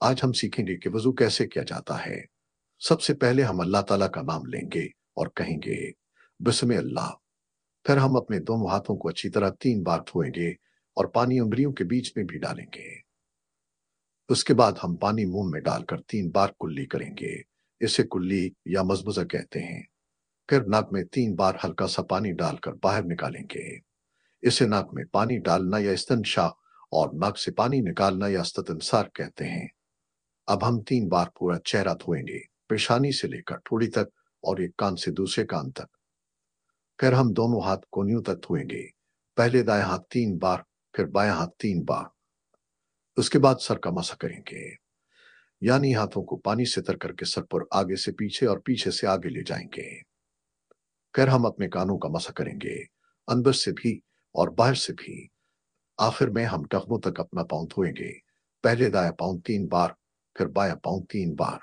آج ہم سیکھیں گے کہ وضو کیسے کیا جاتا ہے۔ سب سے پہلے ہم اللہ تعالیٰ کا نام لیں گے اور کہیں گے بسم اللہ۔ پھر ہم اپنے دونوں ہاتھوں کو اچھی طرح 3 بار دھوئیں گے اور پانی انگلیوں کے بیچ میں بھی ڈالیں گے۔ اس کے بعد ہم پانی منہ میں ڈال کر 3 بار کلی کریں گے۔ اسے کلی یا مزمزہ کہتے ہیں۔ پھر ناک میں 3 بار ہلکا سا پانی ڈال کر باہر نکالیں گے۔ اسے ناک میں پانی ڈالنا یا استنشاق اور ناک سے پانی نکالنا یا استنثار کہتے ہیں۔ اب ہم 3 بار پورا چہرہ دھوئیں گے، پیشانی سے لے کر ٹھوڑی تک اور ایک کان سے دوسرے کان تک۔ پھر ہم دونوں ہاتھ کونیوں تک دھوئیں گے، پہلے دائیں ہاتھ 3 بار، پھر بائیں ہاتھ 3 بار۔ اس کے بعد سر کا مسح کریں گے، یعنی ہاتھوں کو پانی سے تر کر کے سر پر آگے سے پیچھے اور پیچھے سے آگے لے جائیں گے۔ پھر ہم اپنے کانوں کا مسح کریں گے، اندر سے بھی اور باہر سے بھی۔ آخر میں ہم ٹخنوں تک اپنا پاؤں دھوئیں گے، پہلے دایاں پاؤں 3 بار، پھر بایاں پاؤں 3 بار۔